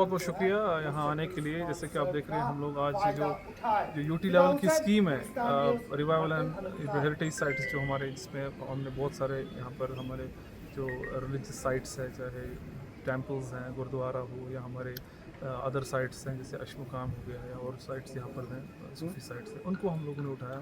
बहुत बहुत शुक्रिया यहाँ आने के लिए। जैसे कि आप देख रहे हैं हम लोग आज जो जो यूटी लेवल की स्कीम है रिवाइवल एंड हेरिटेज साइट्स जो हमारे, जिसमें हमने बहुत सारे यहाँ पर हमारे जो रिलीजियस साइट्स है, चाहे टेम्पल्स हैं, गुरुद्वारा हो या हमारे अदर साइट्स हैं जैसे अशमुकाम हो गया या और साइट्स यहाँ पर हैं सूफी साइट्स हैं, उनको हम लोगों ने उठाया।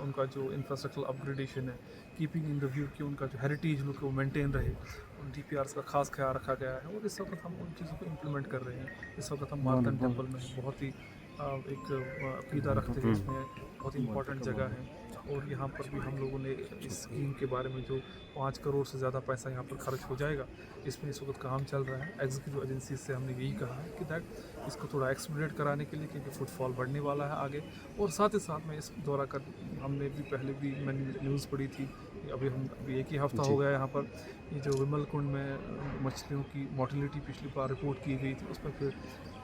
उनका जो इंफ्रास्ट्रक्चर अपग्रेडेशन है, कीपिंग इन द व्यू कि उनका जो हेरिटेज लुक वो मेंटेन रहे, उन DPRs का खास ख्याल रखा गया है। और इस वक्त हम उन चीज़ों को इम्प्लीमेंट कर रहे हैं। इस वक्त हम मार्कन टेम्पल में बहुत ही एक अकीदा रखते हैं, इसमें बहुत ही इंपॉर्टेंट जगह है। और यहाँ पर भी हम लोगों ने इस स्कीम के बारे में जो 5 करोड़ से ज़्यादा पैसा यहाँ पर खर्च हो जाएगा, इसमें इस वक्त काम चल रहा है। एग्जीक्यूटिव एजेंसी से हमने यही कहा है कि दैट इसको थोड़ा एक्सपीडिएट कराने के लिए, क्योंकि फुटफॉल बढ़ने वाला है आगे। और साथ ही साथ में इस दौरा कर हमने भी पहले भी मैंने न्यूज़ पढ़ी थी, अभी एक ही हफ्ता हो गया यहाँ पर ये जो विमल कुंड में मछलियों की मोर्टेलिटी पिछली बार रिपोर्ट की गई थी, उस पर फिर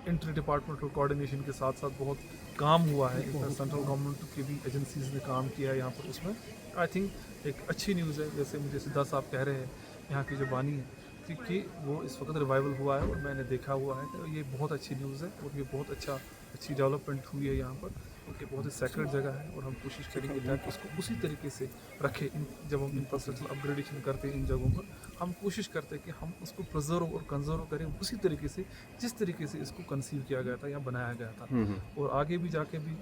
इंटर डिपार्टमेंटल कोऑर्डिनेशन के साथ साथ बहुत काम हुआ है। सेंट्रल गवर्नमेंट की भी एजेंसीज ने काम किया है यहाँ पर। उसमें आई थिंक एक अच्छी न्यूज़ है, जैसे मुझे सिद्धा साहब कह रहे हैं यहाँ की जो बानी है कि वो इस वक्त रिवाइवल हुआ है और मैंने देखा हुआ है। तो ये बहुत अच्छी न्यूज़ है और ये बहुत अच्छी डेवलपमेंट हुई है यहाँ पर, क्योंकि बहुत ही सेक्रेट जगह है। और हम कोशिश करेंगे ताकि इसको उसी तरीके से रखें। जब हम इंफ्रास्ट्रक्चर अपग्रेडेशन करते हैं इन जगहों पर, हम कोशिश करते हैं कि हम उसको प्रिजर्व और कंजर्व करें उसी तरीके से जिस तरीके से इसको कंसीव किया गया था या बनाया गया था। और आगे भी जाके भी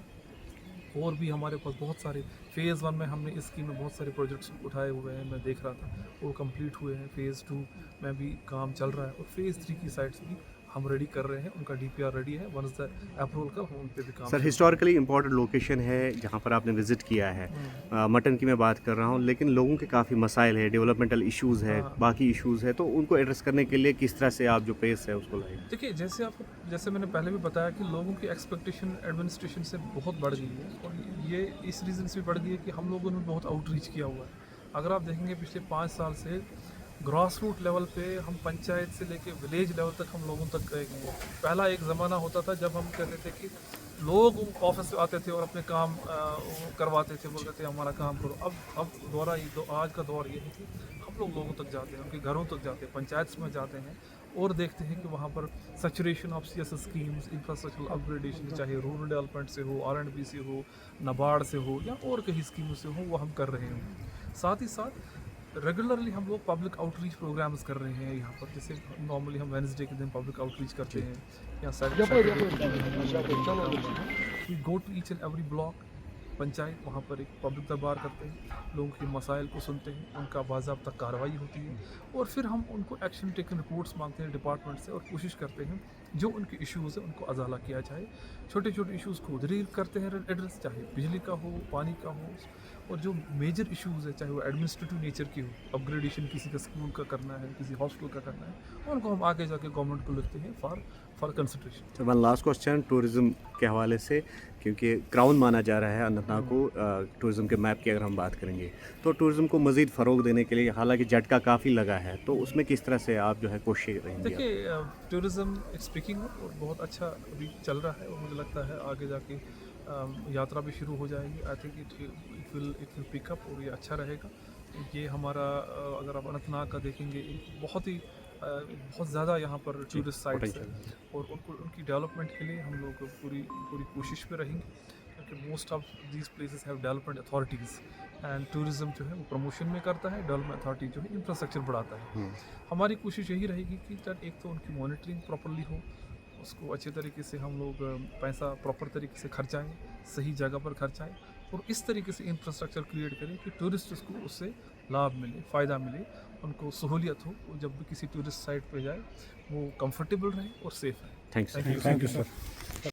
और भी हमारे पास बहुत सारे फ़ेज़ 1 में हमने इस स्कीम में बहुत सारे प्रोजेक्ट्स उठाए हुए हैं, मैं देख रहा था वो कंप्लीट हुए हैं। फ़ेज़ 2 में भी काम चल रहा है और फ़ेज़ 3 की साइट्स भी हम रेडी कर रहे हैं, उनका DPR रेडी है। वंस द अप्रूवल का उन पे भी काम। सर, हिस्टोरिकली इम्पोर्टेंट लोकेशन है जहाँ पर आपने विज़िट किया है। मटन की मैं बात कर रहा हूँ, लेकिन लोगों के काफ़ी मसाइल है, डेवलपमेंटल इश्यूज़ है, बाकी इश्यूज़ है, तो उनको एड्रेस करने के लिए किस तरह से आप जो पेस है उसको लाए? देखिए, जैसे मैंने पहले भी बताया कि लोगों की एक्सपेक्टेशन एडमिनिस्ट्रेशन से बहुत बढ़ गई है। और ये इस रीज़न से भी बढ़ गई है कि हम लोगों ने बहुत आउटरीच किया हुआ है। अगर आप देखेंगे पिछले 5 साल से ग्रास रूट लेवल पे हम पंचायत से लेके विलेज लेवल तक हम लोगों तक गए। पहला एक ज़माना होता था जब हम कहते थे कि लोग ऑफिस से आते थे और अपने काम करवाते थे, बोलते थे हमारा काम करो। अब आज का दौर ये है कि हम लोगों तक जाते हैं, उनके घरों तक जाते हैं, पंचायत में जाते हैं और देखते हैं कि वहाँ पर saturation of CS schemes, infrastructure upgradation, चाहे रूरल डेवलपमेंट से हो, R&B से हो, नाबार्ड से हो या और कहीं स्कीमों से हो, वो हम कर रहे हैं। साथ ही साथ रेगुलरली हम लोग पब्लिक आउटरीच प्रोग्राम्स कर रहे हैं यहाँ पर। जैसे नॉर्मली हम वेडनेसडे के दिन पब्लिक आउटरीच करते हैं या we go to each and every block panchayat, वहाँ पर एक पब्लिक दरबार करते हैं, लोगों के मसाइल को सुनते हैं, उनका बाज़ाब्ता कार्रवाई होती है और फिर हम उनको एक्शन टेकन रिपोर्ट्स मांगते हैं डिपार्टमेंट से और कोशिश करते हैं जो उनके इश्यूज़ हैं उनको अजाला किया जाए। छोटे छोटे इश्यूज़ को उधर ही करते हैं एड्रेस, चाहे बिजली का हो, पानी का हो। और जो मेजर इश्यूज़ है, चाहे वो एडमिनिस्ट्रेटिव नेचर की हो, अपग्रेडेशन किसी का स्कूल का करना है, किसी हॉस्पिटल का करना है, उनको हम आगे जाके गवर्नमेंट को लिखते हैं फॉर कंसिडरेशन। तो वन लास्ट क्वेश्चन टूरिज़्म के हवाले से, क्योंकि क्राउन माना जा रहा है अनंतनाग को टूरिज़्म के मैप की अगर हम बात करेंगे, तो टूरिज़्म को मज़ीद फ़रोग देने के लिए हालांकि झटका काफ़ी लगा है, तो उसमें किस तरह से आप जो है कोशिश रहेंगे? देखिए, टूरिज़्म इट्स पिकिंग अप और बहुत अच्छा अभी चल रहा है और मुझे लगता है आगे जाके यात्रा भी शुरू हो जाएगी। I think it will pick up और ये अच्छा रहेगा। ये हमारा अगर आप अनंतनाग का देखेंगे, एक बहुत ज़्यादा यहाँ पर टूरिस्ट साइट्स है और उनकी डेवलपमेंट के लिए हम लोग पूरी कोशिश पे रहेंगे, क्योंकि most of these places have development authorities and tourism जो है वो प्रमोशन में करता है, डेवलपमेंट अथॉरिटी जो है इंफ्रास्ट्रक्चर बढ़ाता है। हमारी कोशिश यही रहेगी कि एक तो उनकी मॉनिटरिंग प्रॉपरली हो, उसको अच्छे तरीके से हम लोग पैसा प्रॉपर तरीके से खर्चाएं, सही जगह पर खर्चाएं और इस तरीके से इंफ्रास्ट्रक्चर क्रिएट करें कि टूरिस्ट को उससे लाभ मिले, फ़ायदा मिले, उनको सहूलियत हो, वो जब भी किसी टूरिस्ट साइट पे जाए वो कंफर्टेबल रहे और सेफ़ रहे। Thank you sir.